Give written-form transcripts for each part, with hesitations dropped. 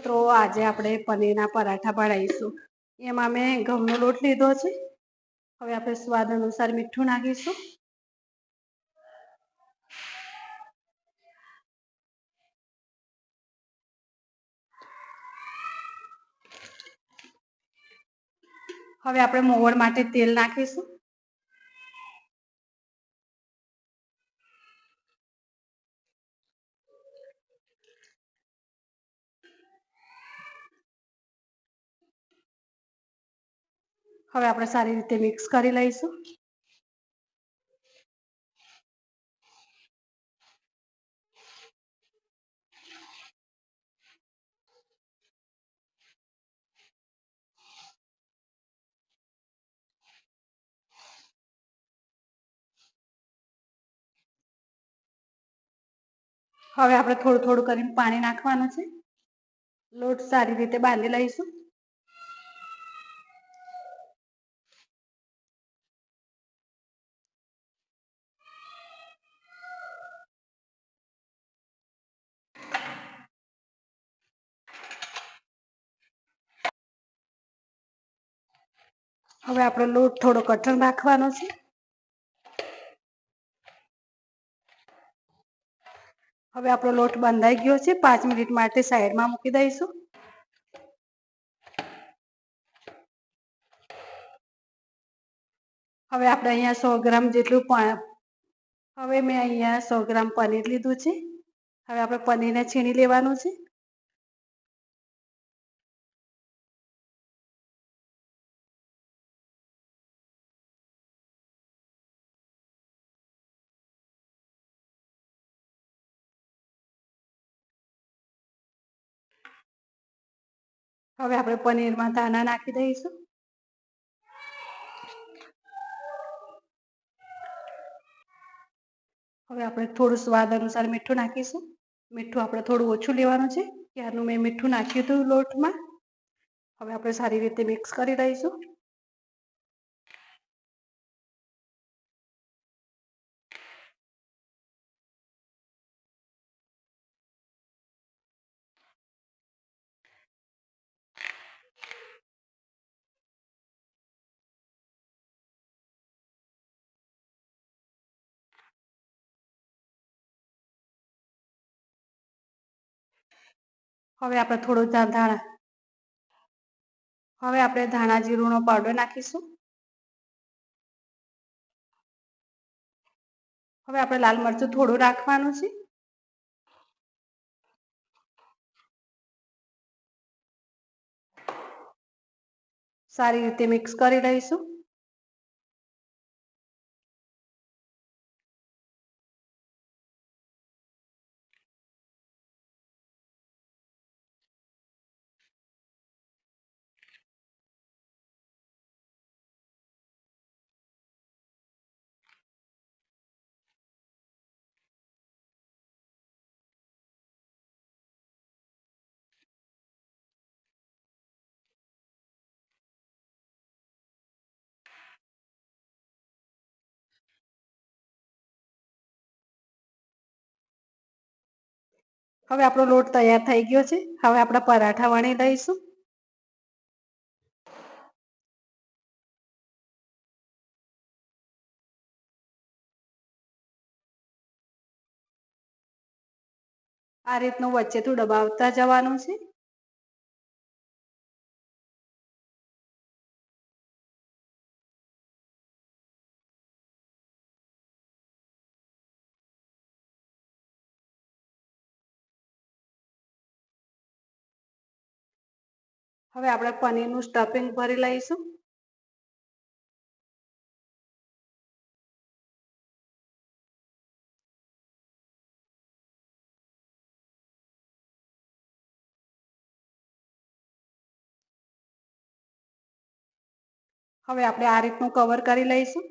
મિત્રો, આજે આપણે પનીરના પરાઠા બનાવીશું. એમાં મેં ઘઉંનો લોટ લીધો છે. હવે આપણે સ્વાદ અનુસાર મીઠું નાખીશું. હવે આપણે મોવણ માટે તેલ નાખીશું. હવે આપણે સારી રીતે મિક્સ કરી લઈશું. હવે આપણે થોડું થોડું કરીને પાણી નાખવાનું છે. લોટ સારી રીતે બાંધી લઈશું. હવે આપણો લોટ થોડો કઠણ રાખવાનો છે. હવે આપણો લોટ બંધાઈ ગયો છે. 5 મિનિટ માટે સાઈડમાં મૂકી દઈશું. હવે આપણે અહીંયા 100 ગ્રામ જેટલું હવે મેં અહીંયા 100 ગ્રામ પનીર લીધું છે. હવે આપણે પનીરને છીણી લેવાનું છે. હવે આપણે પનીરમાં દાણા નાખી દઈશું. હવે આપણે થોડું સ્વાદ અનુસાર મીઠું નાખીશું. મીઠું આપણે થોડું ઓછું લેવાનું છે. ત્યારનું મેં મીઠું નાખ્યું હતું લોટમાં. હવે આપણે સારી રીતે મિક્સ કરી દઈશું. હવે આપણે થોડું ધાણા જીરુંનો પાવડર નાખીશું. હવે આપણે લાલ મરચું થોડું રાખવાનું છે. સારી રીતે મિક્સ કરી લઈશું. હવે આપણો લોટ તૈયાર થઈ ગયો છે. હવે આપણે પરાઠા વણી લઈશું. આ રીતનું વચ્ચેથી દબાવતા જવાનું છે. હવે આપણે પનીરનું સ્ટફિંગ ભરી લઈશું. હવે આપણે આ રીતનું કવર કરી લઈશું.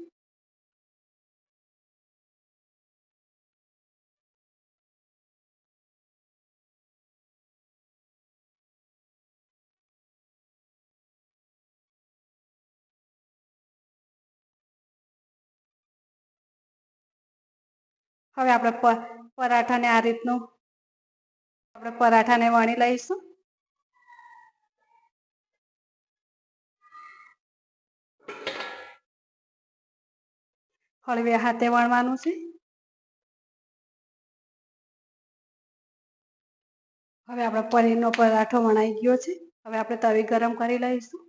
હવે આપણે પરાઠાને વણી લઈશું. હળવે હાથે વણવાનું છે. હવે આપણો પનીરનો પરાઠો વણાઈ ગયો છે. હવે આપણે તવી ગરમ કરી લઈશું.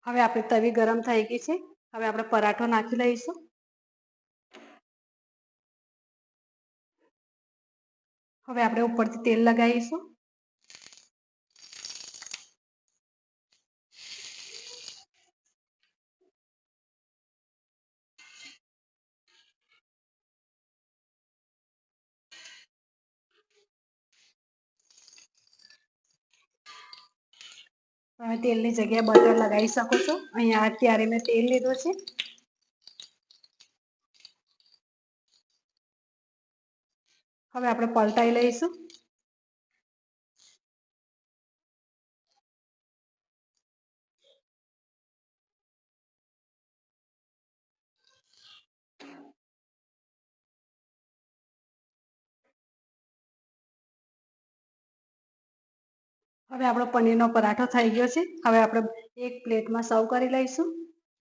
હવે આપણી તવી ગરમ થઈ ગઈ છે. હવે આપણે પરાઠો નાખી લઈશું. હવે આપણે ઉપરથી તેલ લગાવીશું. તમે તેલની જગ્યાએ બટર લગાવી શકો છો. અહીંયા અત્યારે મેં તેલ લીધું છે. હવે આપણે પલટાઈ લઈશું. હવે આપણો પનીરનો પરાઠો થઈ ગયો છે. હવે આપણે એક પ્લેટમાં સર્વ કરી લઈશું.